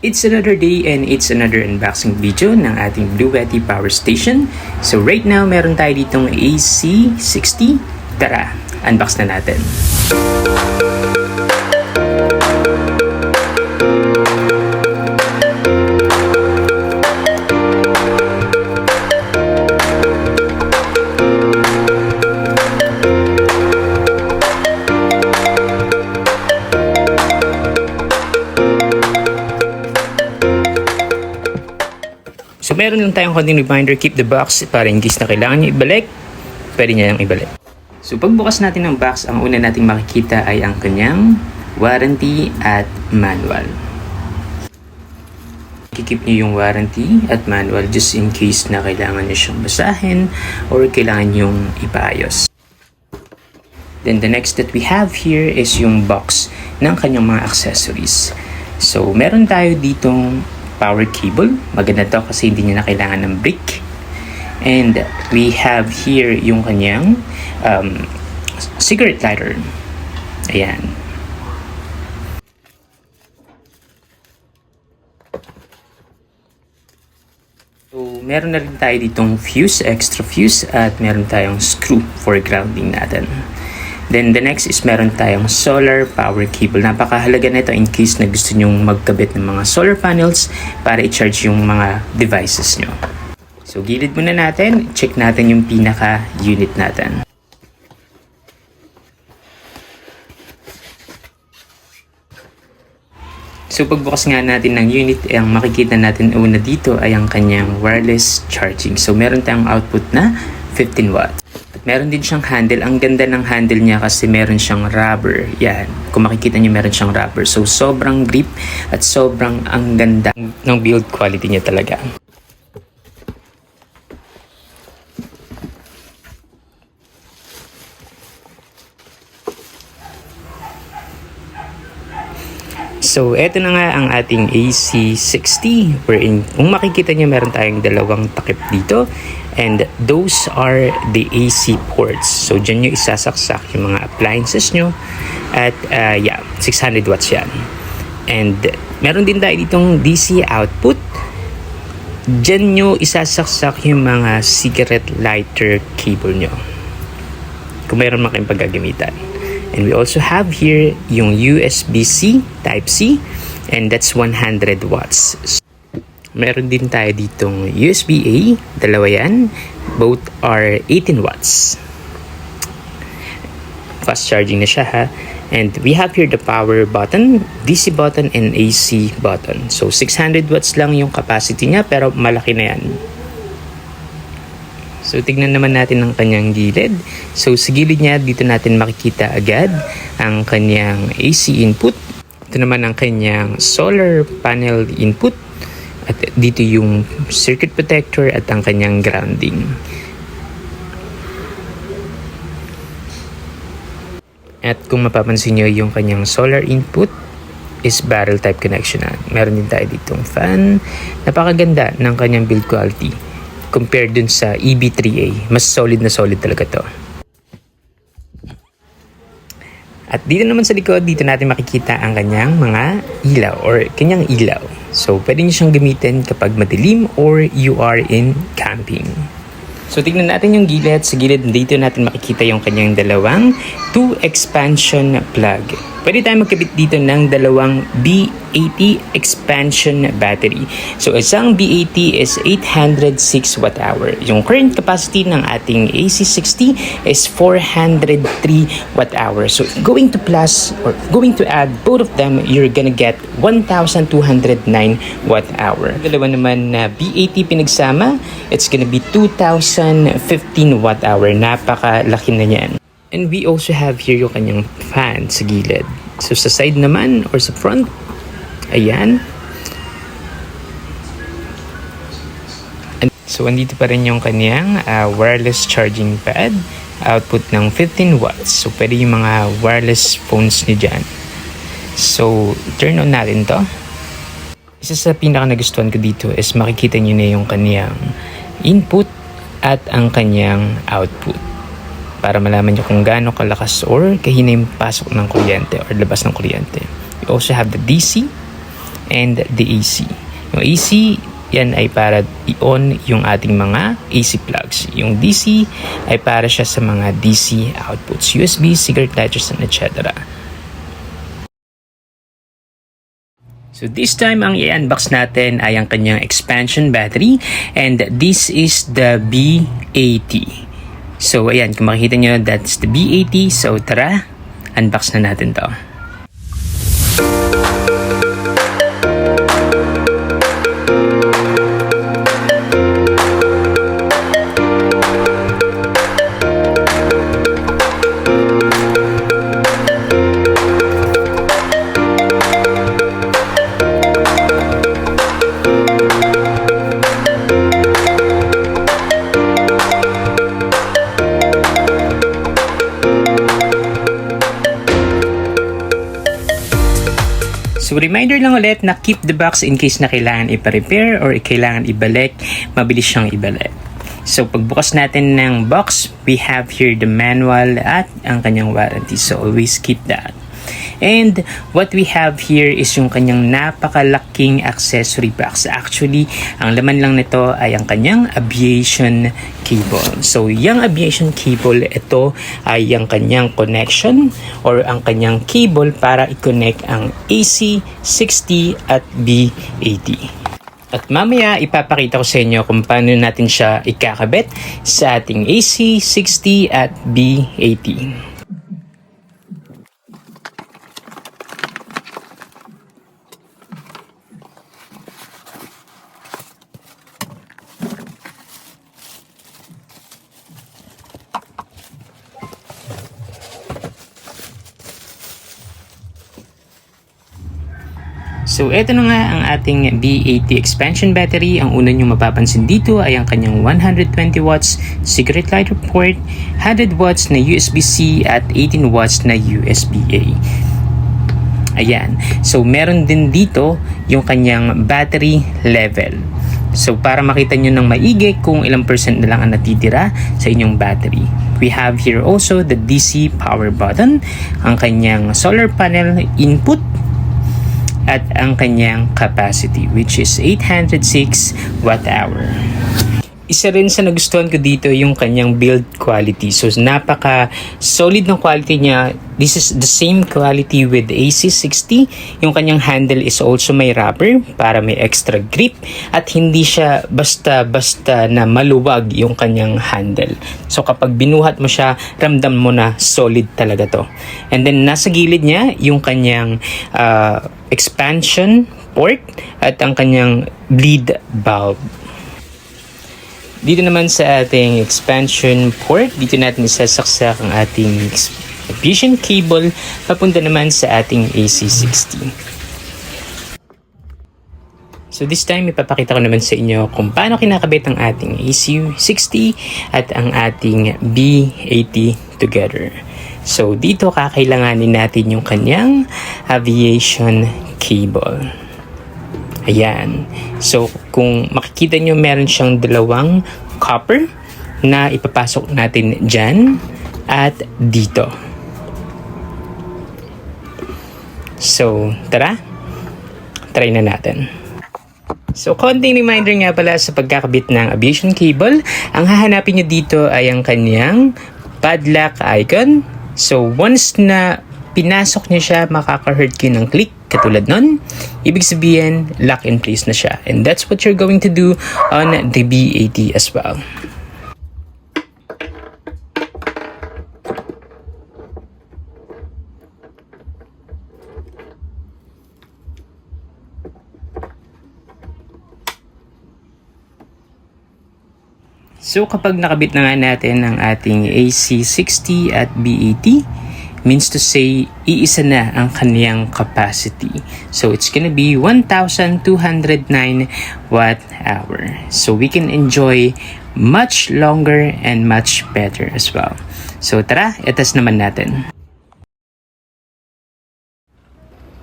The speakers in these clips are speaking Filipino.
It's another day and it's another unboxing video ng ating Blue Yeti Power Station. So right now, meron tayo ditong AC60. Tara, unbox na natin. So meron lang tayong konting reminder, keep the box para in case na kailangan nyo ibalik, pwede nyo lang ibalik. So pagbukas natin ng box, ang una nating makikita ay ang kanyang warranty at manual. Kikip nyo yung warranty at manual just in case na kailangan nyo siyang basahin or kailangan nyo ipaayos. Then the next that we have here is yung box ng kanyang mga accessories. So meron tayo ditong power cable. Maganda to kasi hindi niya na kailangan ng brick. And we have here yung kanyang cigarette lighter. Ayan. So, meron na rin tayo ditong fuse, extra fuse, at meron tayong screw for grounding natin. Then the next is meron tayong solar power cable. Napakahalaga na ito in case na gusto nyong magkabit ng mga solar panels para i-charge yung mga devices nyo. So gilid muna natin, check natin yung pinaka unit natin. So pagbukas nga natin ng unit, ang makikita natin una dito ay ang kanyang wireless charging. So meron tayong output na 15 watts. At meron din siyang handle. Ang ganda ng handle niya kasi meron siyang rubber. Yan. Kung makikita niyo meron siyang rubber. So sobrang grip at sobrang ang ganda ng build quality niya talaga. So, eto na nga ang ating AC60 wherein kung makikita nyo meron tayong dalawang takip dito and those are the AC ports. So, dyan nyo isasaksak yung mga appliances nyo at 600 watts yan. And meron din tayo ditong DC output. Dyan nyo isasaksak yung mga cigarette lighter cable nyo kung meron man kayong paggagamitan. And we also have here yung USB-C Type-C and that's 100 watts. Meron din tayo ditong USB-A, dalawa yan. Both are 18 watts. Fast charging na siya ha. And we have here the power button, DC button, and AC button. So 600 watts lang yung capacity niya pero malaki na yan. So, tignan naman natin ang kanyang gilid. So, sa gilid niya, dito natin makikita agad ang kanyang AC input. Ito naman ang kanyang solar panel input. At dito yung circuit protector at ang kanyang grounding. At kung mapapansin nyo, yung kanyang solar input is barrel type connection na. Meron din tayo ditong fan. Napakaganda ng kanyang build quality. Compared dun sa EB3A, mas solid na solid talaga to. At dito naman sa likod, dito natin makikita ang kanyang mga ilaw or kanyang ilaw. So, pwede nyo siyang gamitin kapag madilim or you are in camping. So, tignan natin yung gilid. Sa gilid, dito natin makikita yung kanyang dalawang 2 expansion plug. Pwede tayo magkabit dito ng dalawang B80 expansion battery. So, isang B80 is 806 watt-hour. Yung current capacity ng ating AC60 is 403 watt-hour. So, going to add both of them, you're gonna get 1,209 watt-hour. Dalawa naman na B80 pinagsama, it's gonna be 2,015 watt-hour. Napakalaki na yan. And we also have here yung kanyang fan sa gilid. So sa side naman or sa front, ayan. And so andito pa rin yung kanyang wireless charging pad. Output ng 15 watts. So pwede yung mga wireless phones niyo dyan. So turn on natin to. Isa sa pinaka nagustuhan ko dito is makikita nyo na yung kanyang input at ang kanyang output. Para malaman nyo kung gaano kalakas or kahina yung pasok ng kuryente or labas ng kuryente. We also have the DC and the AC. Yung AC, yan ay para i-on yung ating mga AC plugs. Yung DC ay para siya sa mga DC outputs, USB, cigarette lighters, and etc. So this time, ang i-unbox natin ay ang kanyang expansion battery, and this is the B80. So ayan, kung makikita nyo, that's the B80. So tara, unbox na natin to. So reminder lang ulit na keep the box in case na kailangan ipa-repair or kailangan ibalik, mabilis siyang ibalik. So pagbukas natin ng box, we have here the manual at ang kanyang warranty. So always keep that. And what we have here is yung kanyang napakalaking accessory box. Actually, ang laman lang nito ay ang kanyang aviation cable. So, yung aviation cable, ito ay ang kanyang connection or ang kanyang cable para i-connect ang AC60 at B80. At mamaya ipapakita ko sa inyo kung paano natin siya ikakabit sa ating AC60 at B80. So, ito na nga ang ating B80 expansion battery. Ang una nyo mapapansin dito ay ang kanyang 120 watts cigarette lighter port, 100 watts na USB-C at 18 watts na USB-A. Ayan. So, meron din dito yung kanyang battery level. So, para makita nyo ng maigi kung ilang percent na lang ang natitira sa inyong battery. We have here also the DC power button, ang kanyang solar panel input, at ang kanyang capacity, which is 806 watt-hour. Isa rin sa nagustuhan ko dito yung kanyang build quality. So, napaka-solid ng quality niya. This is the same quality with AC60. Yung kanyang handle is also may rubber para may extra grip at hindi siya basta-basta na maluwag yung kanyang handle. So, kapag binuhat mo siya, ramdam mo na solid talaga to. And then, nasa gilid niya yung kanyang expansion port at ang kanyang bleed valve. Dito naman sa ating expansion port, dito natin isasaksak ang ating aviation cable papunta naman sa ating AC60. So this time, ipapakita ko naman sa inyo kung paano kinakabit ang ating AC60 at ang ating B80 together. So dito kakailanganin natin yung kanyang aviation cable. Ayan. So, kung makikita nyo, meron siyang dalawang copper na ipapasok natin dyan at dito. So, tara. Try na natin. So, konting reminder nga pala sa pagkakabit ng aviation cable. Ang hahanapin nyo dito ay ang kanyang padlock icon. So, once na pinasok niya siya, makaka-heard kayo ng click katulad nun. Ibig sabihin, lock in place na siya. And that's what you're going to do on the B80 as well. So kapag nakabit na nga natin ang ating AC60 at B80, means to say, iisa na ang kaniyang capacity. So, it's gonna be 1,209 watt-hour. So, we can enjoy much longer and much better as well. So, tara, itas naman natin.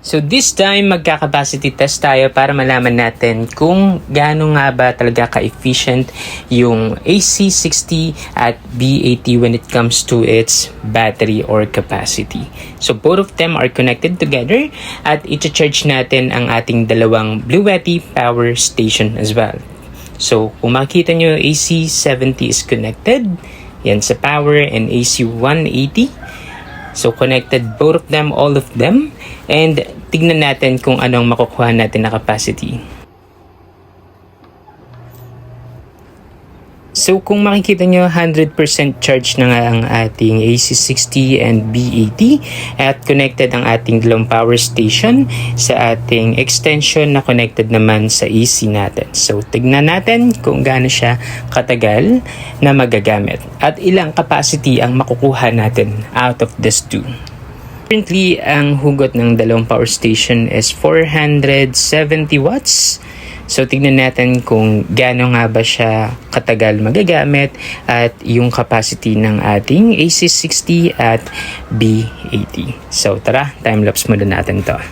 So this time, magka-capacity test tayo para malaman natin kung gaano nga ba talaga ka-efficient yung AC60 at B80 when it comes to its battery or capacity. So both of them are connected together at i-charge natin ang ating dalawang Bluetti power station as well. So kung makikita nyo, AC70 is connected. Yan sa power, and AC180. So connected both of them, all of them. And tignan natin kung anong makukuha natin na capacity. So kung makikita nyo, 100% charge na nga ang ating AC60 and B80 at connected ang ating dalawang power station sa ating extension na connected naman sa AC natin. So tignan natin kung gaano siya katagal na magagamit at ilang capacity ang makukuha natin out of these two. Currently, ang hugot ng dalawang power station is 470 watts. So, tignan natin kung gaano nga ba siya katagal magagamit at yung capacity ng ating AC60 at B80. So, tara, time-lapse muna natin to.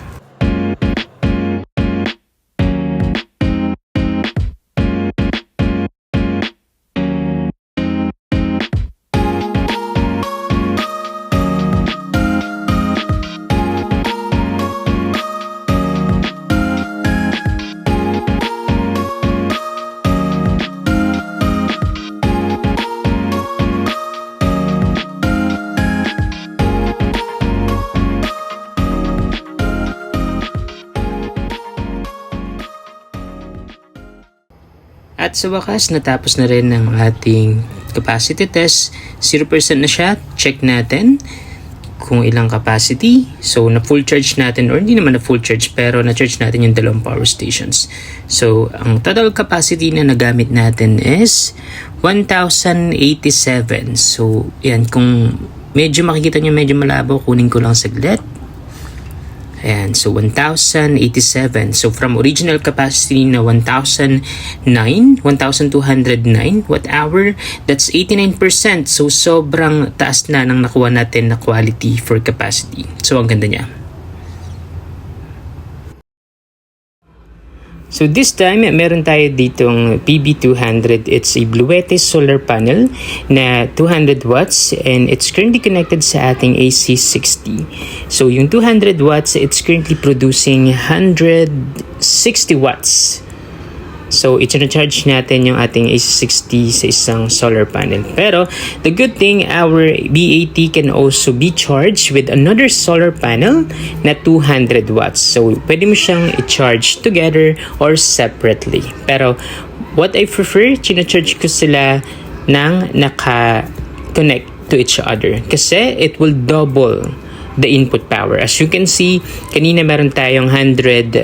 At sa wakas, natapos na rin ang ating capacity test. 0% na siya. Check natin kung ilang capacity. So, na full charge natin, or hindi naman na full charge, pero na-charge natin yung dalawang power stations. So, ang total capacity na nagamit natin is 1,087. So, yan. Kung medyo makikita nyo medyo malabo, kunin ko lang saglit. Ayan, so 1,087. So from original capacity na 1,209 watt-hour, that's 89%. So sobrang taas na ng nakuha natin na quality for capacity. So ang ganda niya. So this time, meron tayo ditong PB200. It's a Bluetti solar panel na 200 watts and it's currently connected sa ating AC60. So yung 200 watts, it's currently producing 160 watts. So, i-charge natin yung ating AC60 sa isang solar panel. Pero, the good thing, our B80 can also be charged with another solar panel na 200 watts. So, pwede mo siyang i-charge together or separately. Pero, what I prefer, charge ko sila ng naka-connect to each other. Kasi, it will double the input power. As you can see, kanina meron tayong 160.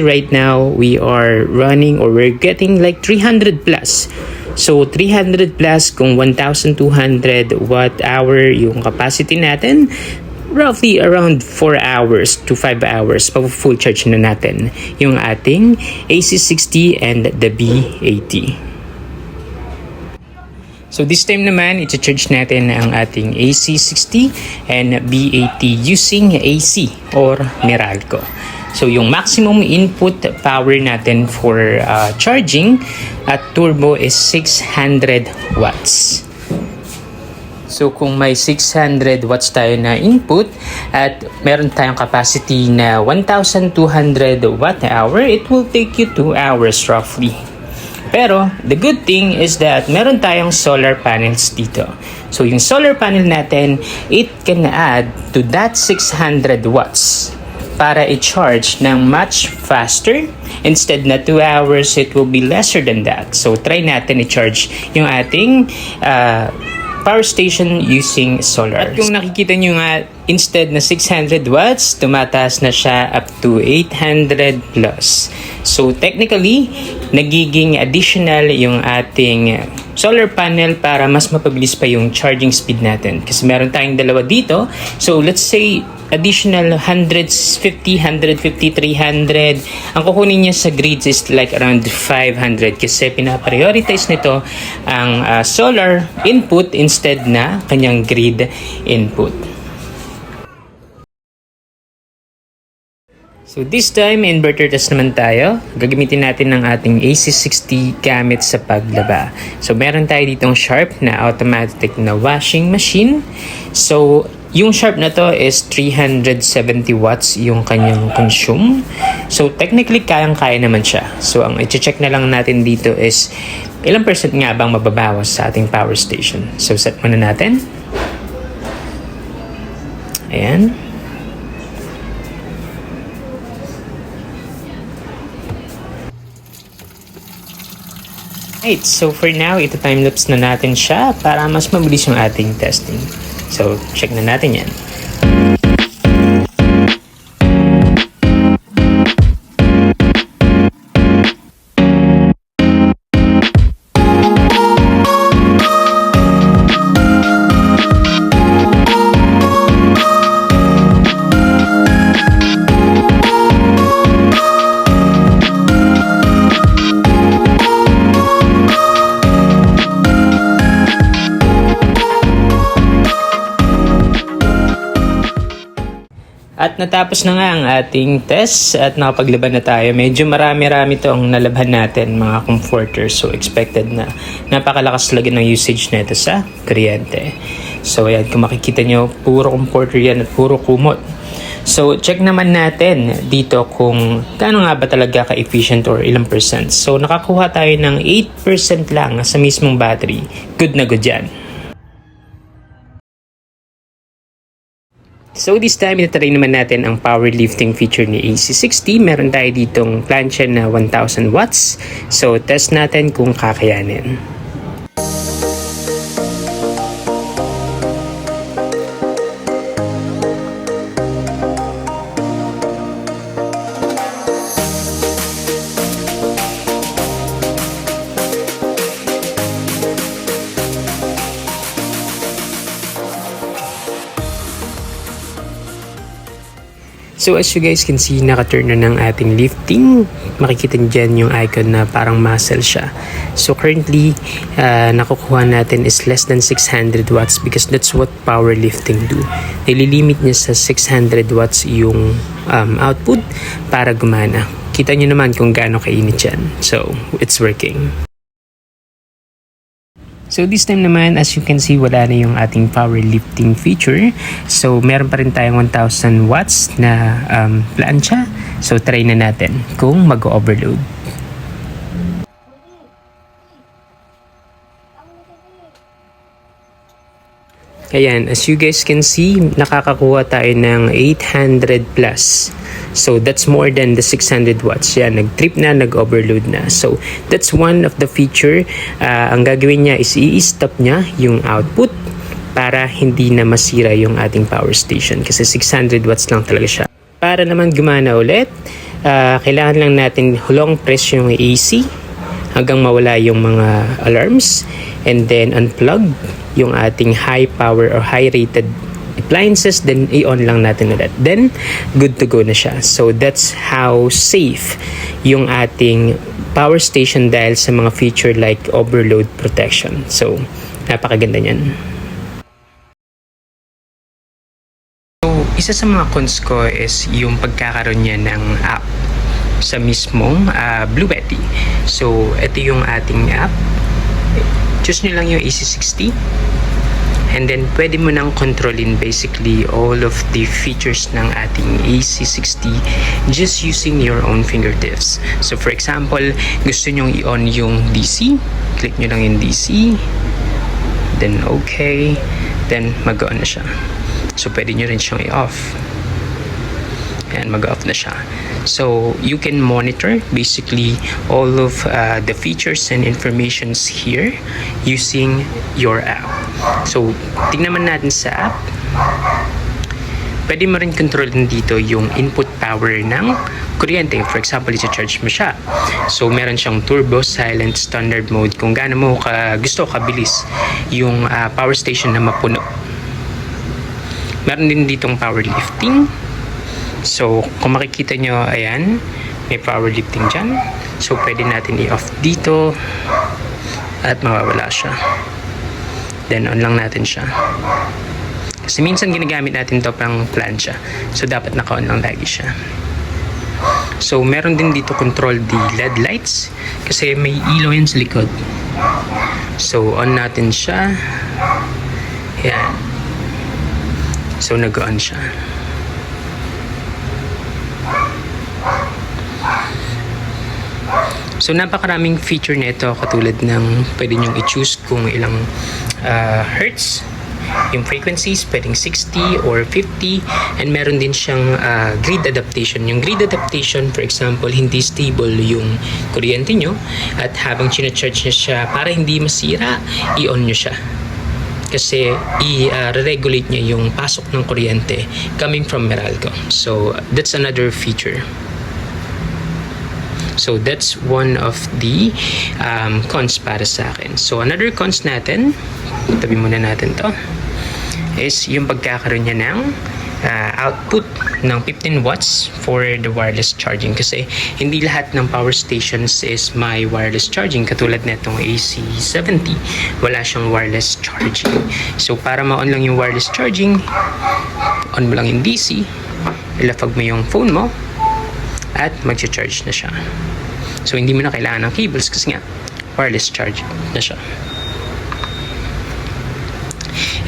Right now, we are running or we're getting like 300 plus. So, 300 plus kung 1,200 watt-hour yung capacity natin, roughly around 4 hours to 5 hours, pag-full charge na natin yung ating AC60 and the B80. So this time naman, i-charge natin ang ating AC60 and B80 using AC or Meralco. So yung maximum input power natin for charging at turbo is 600 watts. So kung may 600 watts tayo na input at meron tayong capacity na 1,200 watt-hour, it will take you 2 hours roughly. Pero, the good thing is that meron tayong solar panels dito. So, yung solar panel natin, it can add to that 600 watts para i-charge ng much faster. Instead na 2 hours, it will be lesser than that. So, try natin i-charge yung ating power station using solar. At kung nakikita nyo nga, instead na 600 watts, tumataas na siya up to 800 plus. So technically, nagiging additional yung ating solar panel para mas mapabilis pa yung charging speed natin. Kasi meron tayong dalawa dito. So let's say additional 150, 300. Ang kukunin niya sa grids is like around 500 kasi pinaprioritize nito ang solar input instead na kanyang grid input. So this time, inverter test naman tayo. Gagamitin natin ng ating AC60 gamit sa paglaba. So meron tayo ditong Sharp na automatic na washing machine. So yung Sharp na to is 370 watts yung kanyang consume. So technically, kayang-kaya naman siya. So ang i-check na lang natin dito is ilang percent nga bang mababawas sa ating power station. So set muna natin. Ayan. Right, so for now, ito time-lapse na natin siya para mas mabilis yung ating testing. So, check na natin yan. At natapos na nga ang ating test at nakapaglaban na tayo. Medyo marami-rami to ang nalabhan natin, mga comforters. So expected na napakalakas lagi ng usage nito sa kuryente. So ayan, kung makikita nyo, puro comforter yan at puro kumot. So check naman natin dito kung gaano nga ba talaga ka-efficient or ilang percent. So nakakuha tayo ng 8% lang sa mismong battery. Good na good yan. So this time, itatry naman natin ang power lifting feature ni AC60. Meron tayo ditong plancha na 1000 watts. So test natin kung kakayanin. So as you guys can see, naka-turn na ng ating lifting. Makikita nyo dyan yung icon na parang muscle siya. So currently, nakukuha natin is less than 600 watts because that's what power lifting do. Nililimit niya sa 600 watts yung output para gumana. Kita nyo naman kung gaano kainit yan. So it's working. So this time naman, as you can see, wala na yung ating power lifting feature. So meron pa rin tayong 1000 watts na plancha. So try na natin kung mag-overload. Ayan, as you guys can see, nakakakuha tayo ng 800 plus. So that's more than the 600 watts. Yan, nag-trip na, nag-overload na. So that's one of the feature. Ang gagawin niya is i-stop niya yung output para hindi na masira yung ating power station kasi 600 watts lang talaga siya. Para naman gumana ulit, kailangan lang natin long press yung AC hanggang mawala yung mga alarms and then unplug yung ating high power or high rated appliances, then i-on lang natin ulit. Then, good to go na siya. So, that's how safe yung ating power station dahil sa mga feature like overload protection. So, napakaganda niyan. So, isa sa mga cons ko is yung pagkakaroon niya ng app sa mismong Blue Yeti. So, ito yung ating app. Choose nyo lang yung AC60. And then, pwede mo nang kontrolin basically all of the features ng ating AC60 just using your own fingertips. So, for example, gusto nyong i-on yung DC. Click nyo lang yung DC. Then, okay. Then, mag-on na siya. So, pwede nyo rin siyang i-off. Ayan, mag-off na siya. So, you can monitor basically all of the features and informations here using your app. So, tingnan naman natin sa app. Pwede mo rin kontrolin dito yung input power ng kuryente. For example, i-charge mo siya. So, meron siyang turbo, silent, standard mode. Kung gaano mo gusto, kabilis yung power station na mapuno. Meron din ditong power lifting. So, kung makikita nyo, ayan, may power lifting dyan. So, pwede natin i-off dito at mawawala siya. Then, on lang natin siya. Kasi minsan ginagamit natin to pang plancha. So, dapat naka-on lang lagi siya. So, meron din dito control the LED lights kasi may ilaw yan sa likod. So, on natin siya. Yan. So, nag-on siya. So, napakaraming feature nito katulad ng pwede nyong i-choose kung ilang hertz yung frequencies, pwedeng 60 or 50, and meron din siyang grid adaptation. Yung grid adaptation, for example, hindi stable yung kuryente nyo at habang charge nyo siya para hindi masira, i-on nyo siya kasi i-regulate niya yung pasok ng kuryente coming from Meralco. So that's another feature. So that's one of the cons para sa akin. So another cons natin, tabi muna natin to, is yung pagkakaroon niya ng output ng 15 watts for the wireless charging kasi hindi lahat ng power stations is may wireless charging katulad netong AC70 wala siyang wireless charging. So para ma-on lang yung wireless charging, on mo lang yung DC, ilapag mo yung phone mo at mag-charge na siya. So hindi mo na kailangan ng cables kasi nga wireless charging na siya.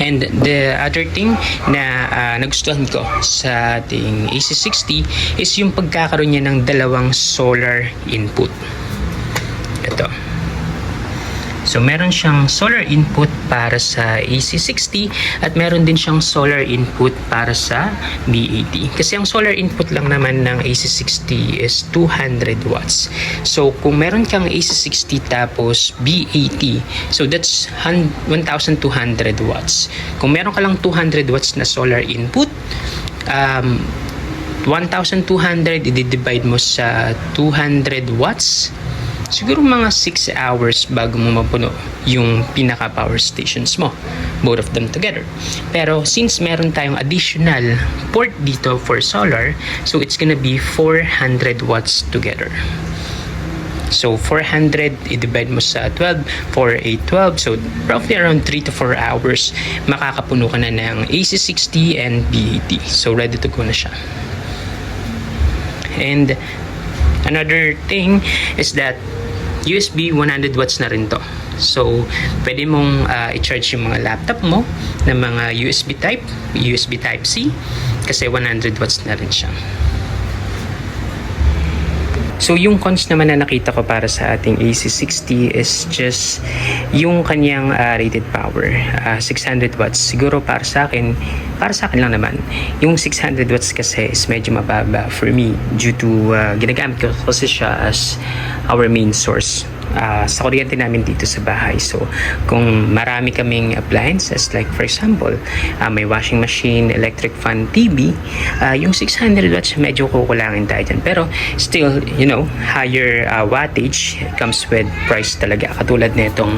And the other thing na nagustuhan ko sa ating AC60 is yung pagkakaroon niya ng dalawang solar input. Ito. So meron siyang solar input para sa AC60 at meron din siyang solar input para sa B80. Kasi ang solar input lang naman ng AC60 is 200 watts. So kung meron kang AC60 tapos B80, so that's 1,200 watts. Kung meron ka lang 200 watts na solar input, 1,200 i-divide mo sa 200 watts, siguro mga 6 hours bago mo mapuno yung pinaka power stations mo, both of them together. Pero since meron tayong additional port dito for solar, so it's gonna be 400 watts together. So 400 i-divide mo sa 12, 4, 8, 12, so roughly around 3 to 4 hours makakapuno ka na ng AC60 and B80. So ready to go na siya. And another thing is that USB 100 watts na rin to. So, pwede mong i-charge yung mga laptop mo ng mga USB Type-C kasi 100 watts na rin siya. So, yung cons naman na nakita ko para sa ating AC60 is just yung kanyang rated power, 600 watts. Siguro para sa akin lang naman, yung 600 watts kasi is medyo mababa for me due to ginagamit ko kasi siya as our main source sa kuryente namin dito sa bahay. So, kung marami kaming appliances, like for example, may washing machine, electric fan, TV, yung 600 watts medyo kukulangin tayo dyan. Pero still, you know, higher wattage comes with price talaga. Katulad nitong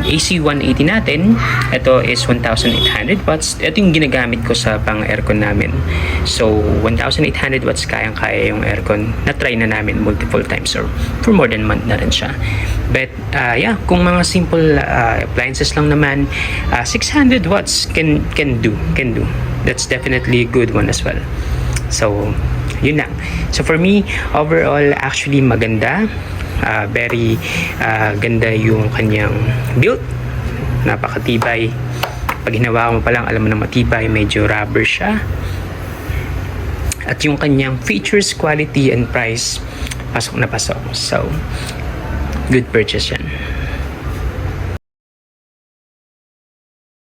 AC180 natin, ito is 1,800 watts. Ito yung ginagamit ko sa pang aircon namin. So, 1,800 watts kayang-kaya yung aircon. Na-try na namin multiple times or for more than a month na rin siya. But yeah, kung mga simple appliances lang naman, 600 watts can do. That's definitely a good one as well. So yun lang. So for me, overall actually maganda, very ganda yung kanyang build, napakatibay. Pag hinawakan mo pa lang, alam mo na matibay, medyo rubber siya. At yung kanyang features, quality, and price, pasok na pasok. So good purchase yan.